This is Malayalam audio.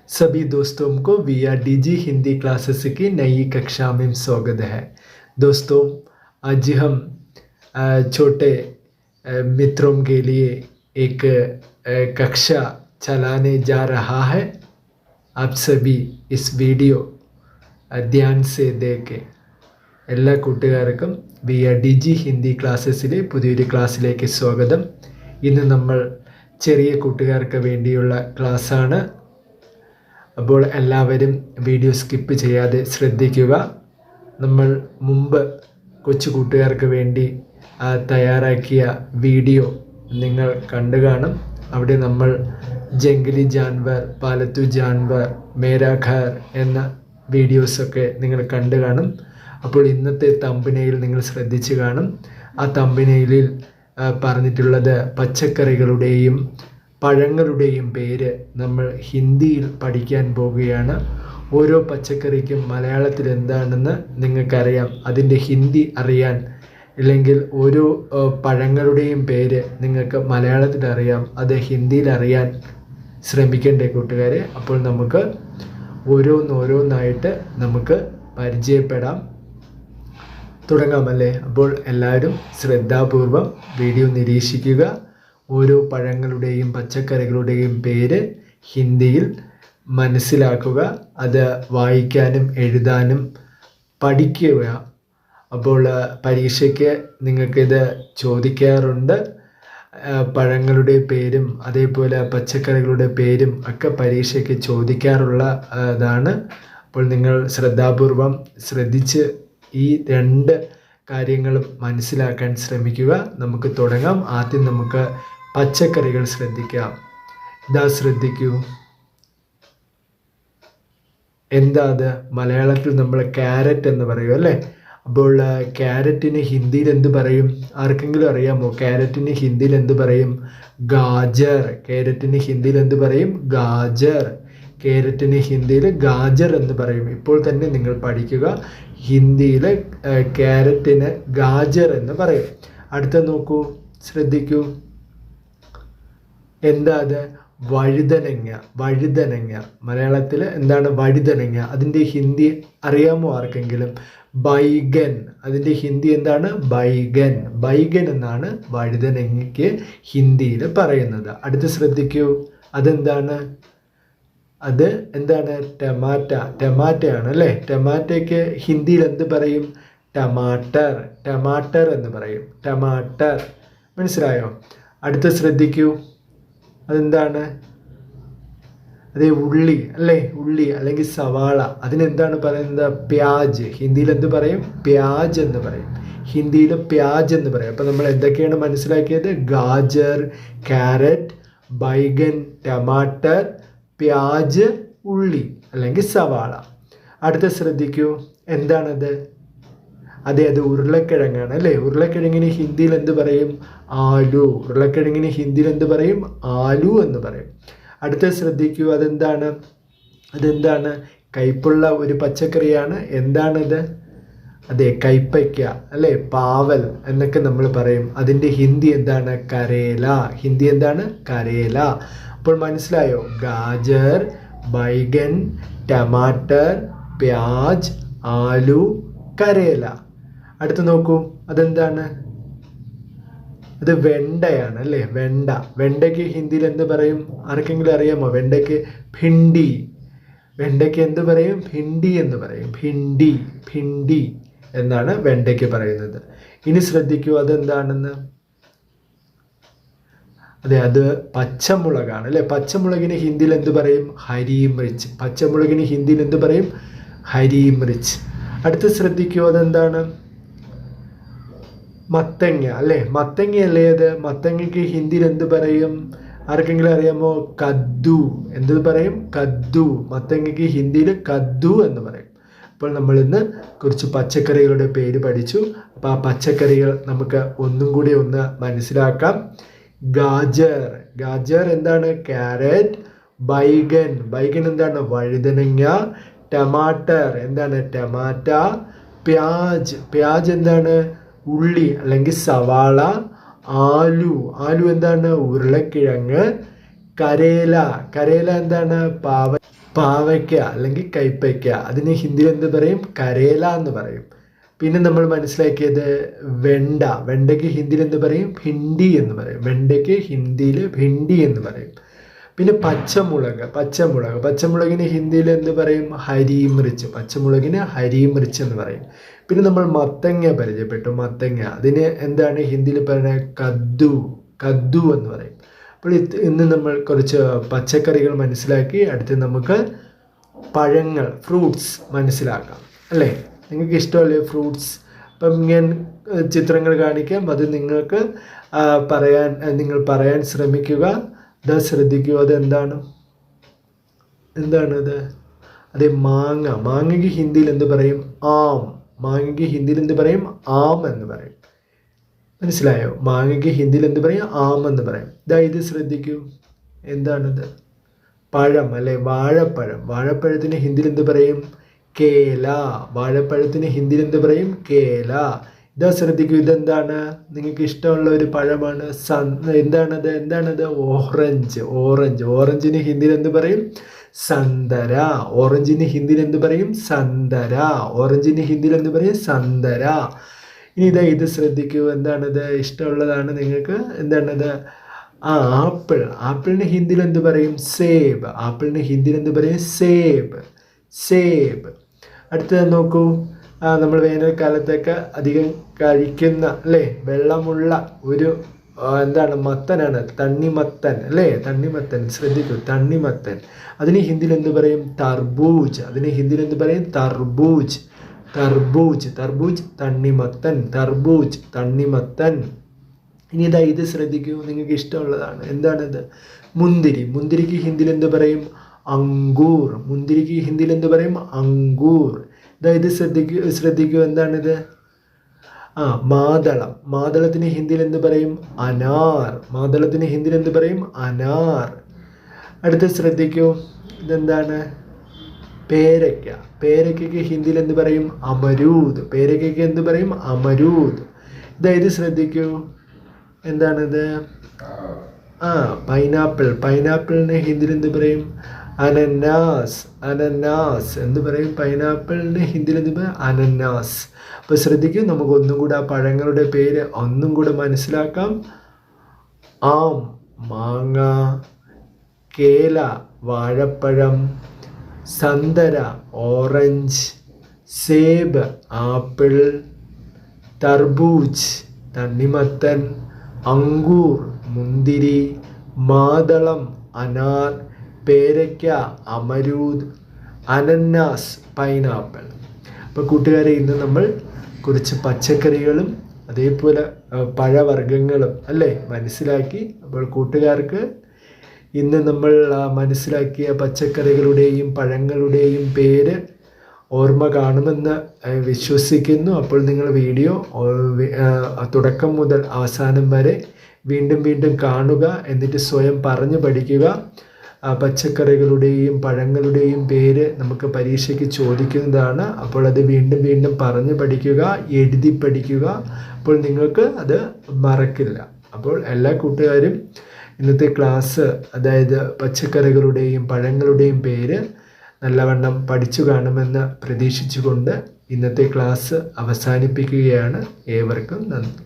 सभी दोस्तों को VRDG हिंदी क्लासेस की नई कक्षा में स्वागत है। दोस्तों, आज हम छोटे मित्रों के लिए एक कक्षा चलाने जा रहा है। आप सभी इस वीडियो ध्यान से देखें। എല്ലാ കൂട്ടുകാർക്കും VRDG ഹിന്ദി ക്ലാസ്സസിലെ പുതിയൊരു ക്ലാസ്സിലേക്ക് സ്വാഗതം. ഇന്ന് നമ്മൾ ചെറിയ കൂട്ടുകാർക്ക് വേണ്ടിയുള്ള ക്ലാസ്സാണ്. അപ്പോൾ എല്ലാവരും വീഡിയോ സ്കിപ്പ് ചെയ്യാതെ ശ്രദ്ധിക്കുക. നമ്മൾ മുമ്പ് കൊച്ചു കൂട്ടുകാർക്ക് വേണ്ടി തയ്യാറാക്കിയ വീഡിയോ നിങ്ങൾ കണ്ടു കാണും. അവിടെ നമ്മൾ ജംഗലി ജാൻവർ, പാലത്തു ജാൻവർ, മേരാ ഘർ എന്ന വീഡിയോസൊക്കെ നിങ്ങൾ കണ്ടു കാണും. അപ്പോൾ ഇന്നത്തെ തമ്പനയിൽ നിങ്ങൾ ശ്രദ്ധിച്ച് കാണും. ആ തമ്പനയിലിൽ പറഞ്ഞിട്ടുള്ളത് പച്ചക്കറികളുടെയും പഴങ്ങളുടെയും പേര് നമ്മൾ ഹിന്ദിയിൽ പഠിക്കാൻ പോവുകയാണ്. ഓരോ പച്ചക്കറിക്കും മലയാളത്തിൽ എന്താണെന്ന് നിങ്ങൾക്കറിയാം. അതിൻ്റെ ഹിന്ദി അറിയാൻ, അല്ലെങ്കിൽ ഓരോ പഴങ്ങളുടെയും പേര് നിങ്ങൾക്ക് മലയാളത്തിൽ അറിയാം, അത് ഹിന്ദിയിൽ അറിയാൻ ശ്രമിക്കണ്ടേ കൂട്ടുകാരെ? അപ്പോൾ നമുക്ക് ഓരോന്നായിട്ട് നമുക്ക് പരിചയപ്പെടാം. തുടങ്ങാമല്ലേ? അപ്പോൾ എല്ലാവരും ശ്രദ്ധാപൂർവം വീഡിയോ നിരീക്ഷിക്കുക. ഓരോ പഴങ്ങളുടെയും പച്ചക്കറികളുടെയും പേര് ഹിന്ദിയിൽ മനസ്സിലാക്കുക. അത് വായിക്കാനും എഴുതാനും പഠിക്കുക. അപ്പോൾ പരീക്ഷയ്ക്ക് നിങ്ങൾക്കിത് ചോദിക്കാറുണ്ട്. പഴങ്ങളുടെ പേരും അതേപോലെ പച്ചക്കറികളുടെ പേരും ഒക്കെ പരീക്ഷയ്ക്ക് ചോദിക്കാറുള്ളതാണ്. അപ്പോൾ നിങ്ങൾ ശ്രദ്ധാപൂർവം ശ്രദ്ധിച്ച് ഈ രണ്ട് കാര്യങ്ങളും മനസ്സിലാക്കാൻ ശ്രമിക്കുക. നമുക്ക് തുടങ്ങാം. ആദ്യം നമുക്ക് പച്ചക്കറികൾ ശ്രദ്ധിക്കാം. ഇതാ ശ്രദ്ധിക്കൂ. എന്താ അത്? മലയാളത്തിൽ നമ്മൾ ക്യാരറ്റ് എന്ന് പറയും അല്ലേ? അപ്പോൾ ക്യാരറ്റിന് ഹിന്ദിയിൽ എന്ത് പറയും? ആർക്കെങ്കിലും അറിയാമോ? ക്യാരറ്റിന് ഹിന്ദിയിൽ എന്ത് പറയും? ഗാജർ. ക്യാരറ്റിന് ഹിന്ദിയിൽ എന്ത് പറയും? ഗാജർ. ക്യാരറ്റിന് ഹിന്ദിയിൽ ഗാജർ എന്ന് പറയും. ഇപ്പോൾ തന്നെ നിങ്ങൾ പഠിക്കുക. ഹിന്ദിയിൽ ക്യാരറ്റിന് ഗാജർ എന്ന് പറയും. അടുത്ത നോക്കൂ, ശ്രദ്ധിക്കൂ. എന്താ അത്? വഴുതനങ്ങ. വഴുതനങ്ങ. മലയാളത്തിൽ എന്താണ് വഴുതനങ്ങ? അതിൻ്റെ ഹിന്ദി അറിയാമോ ആർക്കെങ്കിലും? ബൈഗൻ. അതിൻ്റെ ഹിന്ദി എന്താണ്? ബൈഗൻ. ബൈഗൻ എന്നാണ് വഴുതനങ്ങയ്ക്ക് ഹിന്ദിയിൽ പറയുന്നത്. അടുത്ത് ശ്രദ്ധിക്കൂ. അതെന്താണ്? അത് എന്താണ്? ടമാറ്റ. ടമാറ്റയാണ് അല്ലേ? ടമാറ്റയ്ക്ക് ഹിന്ദിയിൽ എന്ത് പറയും? ടമാട്ടർ. ടമാട്ടർ എന്ന് പറയും. ടമാട്ടർ. മനസ്സിലായോ? അടുത്ത ശ്രദ്ധിക്കൂ. അതെന്താണ്? അതേ ഉള്ളി അല്ലേ? ഉള്ളി അല്ലെങ്കിൽ സവാള. അതിനെന്താണ് പറയുന്നത്? പ്യാജ്. ഹിന്ദിയിൽ എന്ത് പറയും? പ്യാജ് എന്ന് പറയും. ഹിന്ദിയിൽ പ്യാജ് എന്ന് പറയും. അപ്പോൾ നമ്മൾ എന്തൊക്കെയാണ് മനസ്സിലാക്കിയത്? ഗാജർ, ക്യാരറ്റ്, ബൈഗൻ, ടമാട്ടർ, പ്യാജ്, ഉള്ളി അല്ലെങ്കിൽ സവാള. അടുത്ത ശ്രദ്ധിക്കൂ. എന്താണത്? അതെ, അത് ഉരുളക്കിഴങ്ങാണ് അല്ലേ? ഉരുളക്കിഴങ്ങിന് ഹിന്ദിയിൽ എന്ത് പറയും? ആലു. ഉരുളക്കിഴങ്ങിന് ഹിന്ദിയിൽ എന്ത് പറയും? ആലു എന്ന് പറയും. അടുത്ത ശ്രദ്ധിക്കൂ. അതെന്താണ്? അതെന്താണ്? കയ്പുള്ള ഒരു പച്ചക്കറിയാണ്. എന്താണത്? അതെ, കൈപ്പയ്ക്ക അല്ലേ? പാവൽ എന്നൊക്കെ നമ്മൾ പറയും. അതിൻ്റെ ഹിന്ദി എന്താണ്? കരേല. ഹിന്ദി എന്താണ്? കരേല. അപ്പോൾ മനസ്സിലായോ? ഗാജർ, ബൈഗൻ, ടമാട്ടർ, പ്യാജ്, ആലു, കരേല. അടുത്ത് നോക്കൂ. അതെന്താണ്? അത് വെണ്ടയാണ് അല്ലേ? വെണ്ട. വെണ്ടയ്ക്ക് ഹിന്ദിയിൽ എന്ത് പറയും? ആർക്കെങ്കിലും അറിയാമോ? വെണ്ടയ്ക്ക് ഭിണ്ടി. വെണ്ടയ്ക്ക് എന്ത് പറയും? ഭിണ്ടി എന്ന് പറയും. ഭിണ്ടി. ഭിണ്ടി എന്നാണ് വെണ്ടയ്ക്ക് പറയുന്നത്. ഇനി ശ്രദ്ധിക്കൂ. അതെന്താണെന്ന്? അതെ, അത് പച്ചമുളകാണ് അല്ലേ? പച്ചമുളകിന് ഹിന്ദിയിൽ എന്ത് പറയും? ഹരി മിർച്ച്. പച്ചമുളകിന് ഹിന്ദിയിൽ എന്ത് പറയും? ഹരി മിർച്ച്. അടുത്ത് ശ്രദ്ധിക്കൂ. അതെന്താണ്? മത്തങ്ങ അല്ലേ? മത്തങ്ങയല്ലേ അത്? മത്തങ്ങയ്ക്ക് ഹിന്ദിയിൽ എന്ത് പറയും? ആർക്കെങ്കിലും അറിയാമോ? കദ്ദു. എന്ത് പറയും? കദ്ദു. മത്തങ്ങയ്ക്ക് ഹിന്ദിയിൽ കദ്ദു എന്ന് പറയും. അപ്പോൾ നമ്മൾ ഇന്ന് കുറച്ച് പച്ചക്കറികളുടെ പേര് പഠിച്ചു. അപ്പോൾ ആ പച്ചക്കറികൾ നമുക്ക് ഒന്നും കൂടി ഒന്ന് മനസ്സിലാക്കാം. ഗാജർ. ഗാജർ എന്താണ്? ക്യാരറ്റ്. ബൈഗൻ. ബൈഗൻ എന്താണ്? വഴുതനങ്ങ. ടമാട്ടർ എന്താണ്? ടമാറ്റ. പ്യാജ്. പ്യാജ് എന്താണ്? ഉള്ളി അല്ലെങ്കിൽ സവാള. ആലു. ആലു എന്താണ്? ഉരുളക്കിഴങ്ങ്. കരേല. കരേല എന്താണ്? പാവയ്ക്ക അല്ലെങ്കിൽ കൈപ്പയ്ക്ക, അതിന് ഹിന്ദിയിൽ എന്ത് പറയും? കരേല എന്ന് പറയും. പിന്നെ നമ്മൾ മനസ്സിലാക്കിയത് വെണ്ടയ്ക്ക് ഹിന്ദിയിൽ എന്ത് പറയും? ഭിണ്ടി എന്ന് പറയും. വെണ്ടയ്ക്ക് ഹിന്ദിയിൽ ഭിണ്ടി എന്ന് പറയും. പിന്നെ പച്ചമുളകിന് ഹിന്ദിയിൽ എന്ത് പറയും? ഹരി മിർച്ച്. പച്ചമുളകിന് ഹരി മിർച്ച് എന്ന് പറയും. പിന്നെ നമ്മൾ മത്തങ്ങ പരിചയപ്പെട്ടു. മത്തങ്ങ, അതിന് എന്താണ് ഹിന്ദിയിൽ പറയുന്നത്? കദ്ദു എന്ന് പറയും. അപ്പോൾ ഇന്ന് നമ്മൾ കുറച്ച് പച്ചക്കറികൾ മനസ്സിലാക്കി. അടുത്ത് നമുക്ക് പഴങ്ങൾ, ഫ്രൂട്ട്സ് മനസ്സിലാക്കാം അല്ലേ? നിങ്ങൾക്ക് ഇഷ്ടമല്ലേ ഫ്രൂട്ട്സ്? അപ്പം ഞാൻ ചിത്രങ്ങൾ കാണിക്കാം, അത് നിങ്ങൾക്ക് നിങ്ങൾ പറയാൻ ശ്രമിക്കുക. ഇത് ശ്രദ്ധിക്കുക, അത് എന്താണത്? അതെ, മാങ്ങയ്ക്ക് ഹിന്ദിയിൽ എന്ത് പറയും? ആം. മാങ്ങയ്ക്ക് ഹിന്ദിയിൽ എന്ത് പറയും? ആം എന്ന് പറയും. മനസ്സിലായോ? മാങ്ങയ്ക്ക് ഹിന്ദിയിൽ എന്ത് പറയും? ആം എന്ന് പറയും. ഇത് ശ്രദ്ധിക്കൂ, എന്താണിത്? പഴം അല്ലെ? വാഴപ്പഴത്തിന് ഹിന്ദിയിൽ എന്ത് പറയും? കേല. വാഴപ്പഴത്തിന് ഹിന്ദിയിൽ എന്ത് പറയും? കേല. ശ്രദ്ധിക്കൂ, ഇതെന്താണ്? നിങ്ങൾക്ക് ഇഷ്ടമുള്ള ഒരു പഴമാണ്. എന്താണത്? ഓറഞ്ചിന് ഹിന്ദിയിൽ എന്ത് പറയും? സന്തര. ഓറഞ്ചിന് ഹിന്ദിയിൽ എന്ത് പറയും? സന്തര. ഇനി ഇത് ശ്രദ്ധിക്കൂ, എന്താണത്? ഇഷ്ടമുള്ളതാണ് നിങ്ങൾക്ക്. എന്താണത്? ആപ്പിളിന് ഹിന്ദിയിൽ എന്ത് പറയും? സേബ്. സേബ്. അടുത്തത് നോക്കൂ, നമ്മൾ വേനൽക്കാലത്തൊക്കെ അധികം കഴിക്കുന്ന അല്ലേ, വെള്ളമുള്ള ഒരു മത്തനാണ്, തണ്ണിമത്തൻ അല്ലേ? ശ്രദ്ധിക്കൂ, തണ്ണിമത്തൻ. അതിന് ഹിന്ദിയിൽ എന്ത് പറയും? തർബൂജ്. തർബൂജ്, തണ്ണിമത്തൻ. ഇനി ഇത് ശ്രദ്ധിക്കൂ, നിങ്ങൾക്ക് ഇഷ്ടമുള്ളതാണ്. എന്താണിത്? മുന്തിരിക്ക് ഹിന്ദിയിൽ എന്ത് പറയും? അങ്കൂർ. ഇത് ശ്രദ്ധിക്കൂ, എന്താണിത്? മാതളത്തിന് ഹിന്ദിയിൽ എന്ത് പറയും? അനാർ. അടുത്ത് ശ്രദ്ധിക്കൂ, ഇതെന്താണ്? പേരയ്ക്കയ്ക്ക് ഹിന്ദിയിൽ എന്ത് പറയും? അമരൂദ്. ഇത് ശ്രദ്ധിക്കൂ, എന്താണിത്? പൈനാപ്പിളിന് ഹിന്ദിയിൽ എന്ത് പറയും? അനന്നാസ്. എന്ത് പറയും? പൈനാപ്പിളിന് ഹിന്ദിയിൽ എന്ത് പറയും? അനന്നാസ്. അപ്പോൾ ശ്രദ്ധിക്കും, നമുക്ക് ഒന്നും കൂടെ ആ പഴങ്ങളുടെ പേര് ഒന്നും കൂടെ മനസ്സിലാക്കാം. ആം, മാങ്ങ. കേല, വാഴപ്പഴം. സന്തര, ഓറഞ്ച്. സേബ്, ആപ്പിൾ. തർബൂജ്, തണ്ണിമത്തൻ. അങ്കൂർ, മുന്തിരി. മാതളം, അനാർ. പേരയ്ക്ക, അമരൂദ്. അനന്നാസ്, പൈനാപ്പിൾ. അപ്പോൾ കൂട്ടുകാരെ, ഇന്ന് നമ്മൾ കുറച്ച് പച്ചക്കറികളും അതേപോലെ പഴവർഗ്ഗങ്ങളും അല്ലേ മനസ്സിലാക്കി. അപ്പോൾ കൂട്ടുകാർക്ക് ഇന്ന് നമ്മൾ മനസ്സിലാക്കിയ പച്ചക്കറികളുടെയും പഴങ്ങളുടെയും പേര് ഓർമ്മ കാണുമെന്ന് വിശ്വസിക്കുന്നു. അപ്പോൾ നിങ്ങൾ വീഡിയോ തുടക്കം മുതൽ അവസാനം വരെ വീണ്ടും കാണുക. എന്നിട്ട് സ്വയം പറഞ്ഞു പഠിക്കുക. പച്ചക്കറികളുടെയും പഴങ്ങളുടെയും പേര് നമുക്ക് പരീക്ഷയ്ക്ക് ചോദിക്കുന്നതാണ്. അപ്പോൾ അത് വീണ്ടും പറഞ്ഞു പഠിക്കുക, എഴുതി പഠിക്കുക. അപ്പോൾ നിങ്ങൾക്ക് അത് മറക്കില്ല. അപ്പോൾ എല്ലാ കൂട്ടുകാരും ഇന്നത്തെ ക്ലാസ്, അതായത് പച്ചക്കറികളുടെയും പഴങ്ങളുടെയും പേര് നല്ലവണ്ണം പഠിച്ചു കാണുമെന്ന് പ്രതീക്ഷിച്ചുകൊണ്ട് ഇന്നത്തെ ക്ലാസ് അവസാനിപ്പിക്കുകയാണ്. ഏവർക്കും നന്ദി.